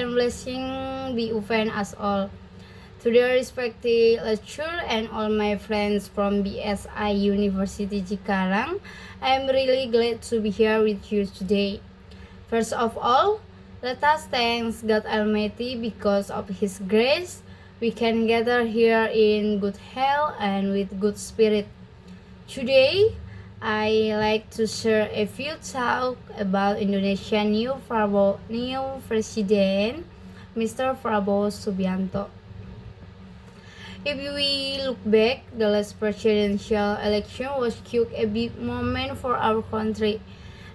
and blessing be upon us all. To the respected lecturer and all my friends from BSI University Cikarang, I am really glad to be here with you today. First of all, let us thank God Almighty because of His grace. We can gather here in good health and with good spirit. Today, I like to share a few talk about Indonesia's new president, Mr. Prabowo Subianto. If we look back, the last presidential election was quite a big moment for our country.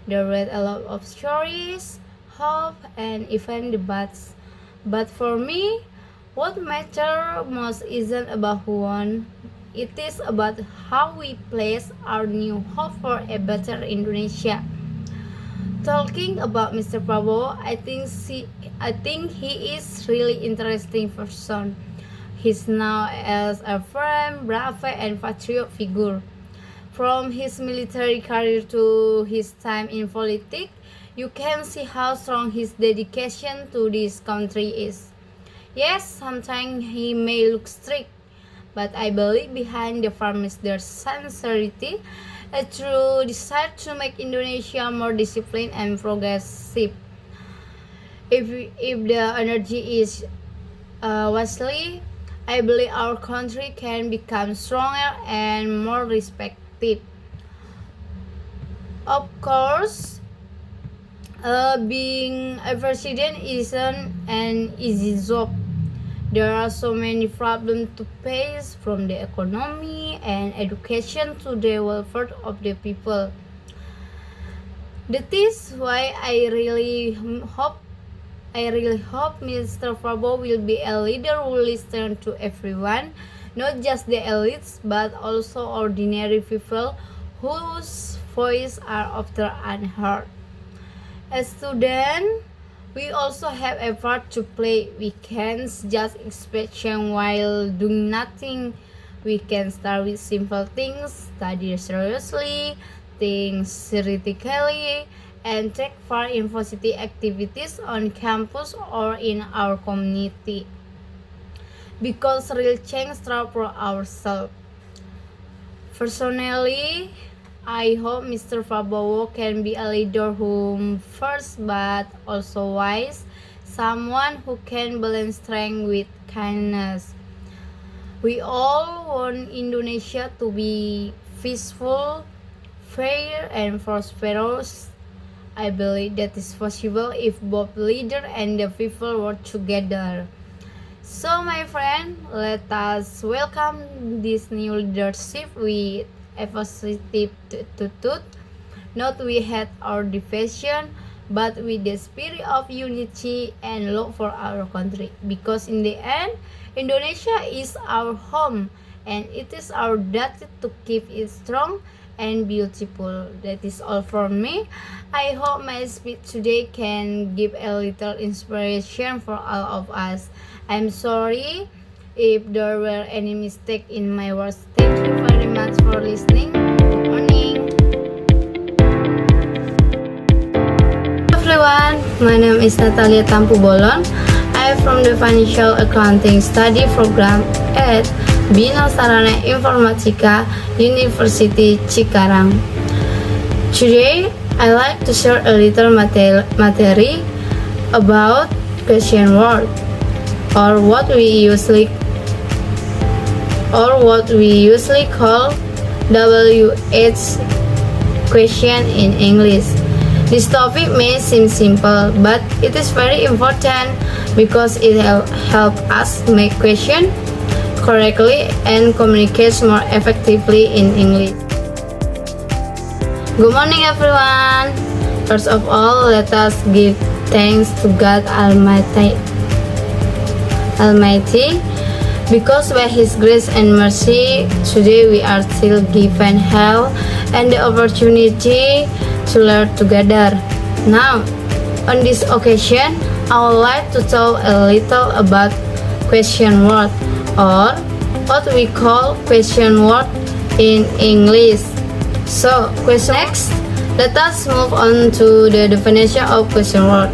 There were a lot of stories, hope, and even debates. But for me, what matters most isn't about who won. It is about how we place our new hope for a better Indonesia. Talking about Mr. Prabowo, I think he is really interesting person. He's now as a firm, brave, and patriot figure. From his military career to his time in politics, you can see how strong his dedication to this country is. Yes, sometimes he may look strict, but I believe behind the firm is their sincerity, a true desire to make Indonesia more disciplined and progressive. If the energy is wisely, I believe our country can become stronger and more respected. Of course, being a president isn't an easy job. There are so many problems to face, from the economy and education to the welfare of the people. That is why I really hope Mr. Prabowo will be a leader who listens to everyone, not just the elites, but also ordinary people whose voices are often unheard. As students, we also have a part to play. We can't just expect change while doing nothing. We can start with simple things, study seriously, think critically, and take part in positive activities on campus or in our community. Because real change starts from ourselves. Personally, I hope Mr. Prabowo can be a leader who first but also wise, someone who can balance strength with kindness. We all want Indonesia to be peaceful, fair, and prosperous. I believe that is possible if both leader and the people work together. So my friend, let us welcome this new leadership with a positive attitude, not with hate or division, but with the spirit of unity and love for our country. Because in the end, Indonesia is our home, and it is our duty to keep it strong and beautiful. That is all from me. I hope my speech today can give a little inspiration for all of us. I'm sorry if there were any mistake in my words. Thank you very much for listening. Good morning. Everyone, my name is Natalia Tampu Bolon. I am from the Financial Accounting Study Program at Bina Sarana Informatika University Cikarang. Today, I like to share a little material about question word, or what we usually call WH question in English. This topic may seem simple, but it is very important because it helps us make questions correctly and communicates more effectively in English. Good morning everyone. First of all, let us give thanks to God Almighty because by His grace and mercy, today we are still given health and the opportunity to learn together. Now, on this occasion, I would like to talk a little about question word, or what we call question word in English. So, next, let us move on to the definition of question word.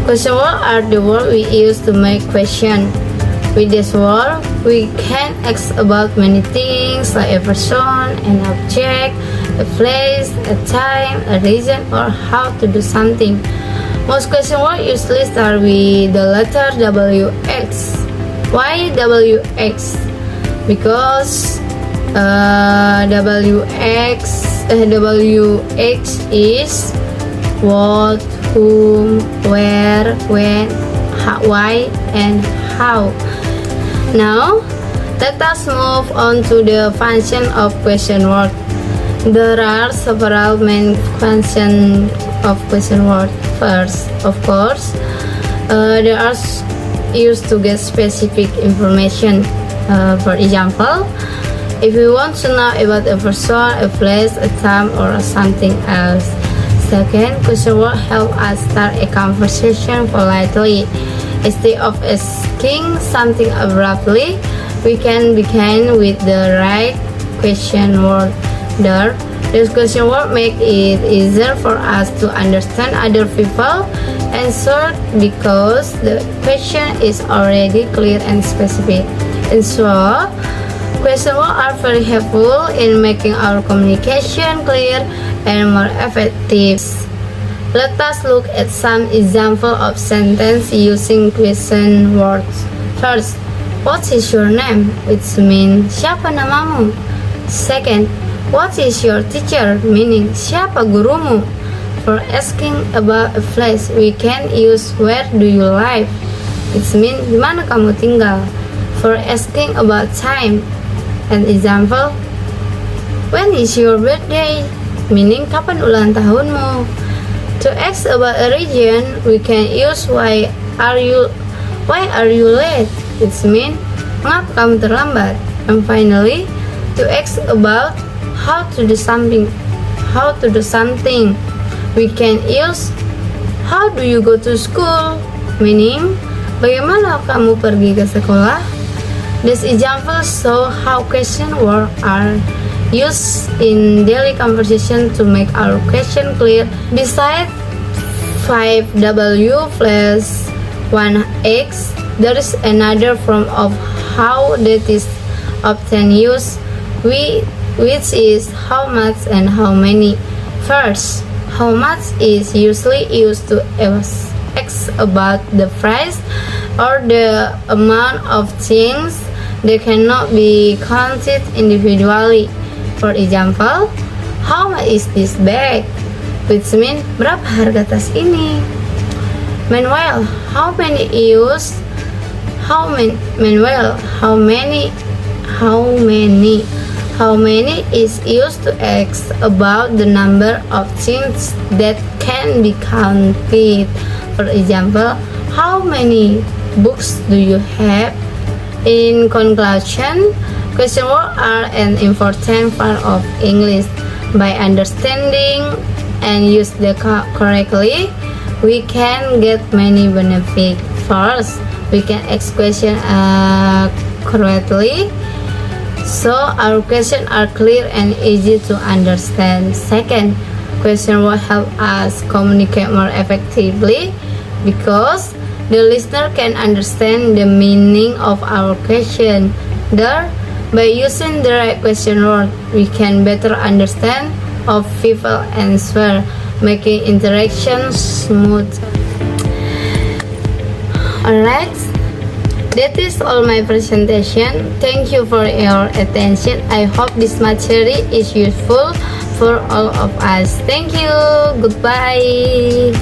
Question words are the words we use to make question. With this word, we can ask about many things like a person, an object, a place, a time, a reason, or how to do something. Most question words usually start with the letter WX. Why WX? Because WX is what, whom, where, when, why, and how. Now, let us move on to the function of question word. There are several main functions of question word. First, of course, they are used to get specific information. For example, if we want to know about a person, a place, a time, or something else. Second, question word help us start a conversation politely. Instead of asking something abruptly, we can begin with the right question word. This question word make it easier for us to understand other people answer because the question is already clear and specific. And so, question words are very helpful in making our communication clear and more effective. Let us look at some example of sentence using question words. First, what is your name? Which means siapa namamu? Second, what is your teacher? Meaning siapa gurumu? For asking about a place, we can use where do you live? Which means di mana kamu tinggal? For asking about time, an example, when is your birthday? Meaning kapan ulang tahunmu? To ask about a region, we can use why are you late? It means mengapa kamu terlambat? And finally, to ask about how to do something, we can use how do you go to school? Meaning bagaimana kamu pergi ke sekolah? This example show how question words are used in daily conversation to make our question clear. Besides 5W plus 1X, there is another form of how that is often used, which is how much and how many. First, how much is usually used to ask about the price or the amount of things that cannot be counted individually. For example, how much is this bag? Which means berapa harga tas ini? Meanwhile, how many is used to ask about the number of things that can be counted. For example, how many books do you have? In conclusion, question words are an important part of English. By understanding and use them correctly, we can get many benefits. First, we can ask questions correctly, so our questions are clear and easy to understand. Second, question will help us communicate more effectively because the listener can understand the meaning of our question. Third, by using the right question word, we can better understand of people answer, making interaction smooth. Alright, that is all my presentation. Thank you for your attention. I hope this material is useful for all of us. Thank you. Goodbye.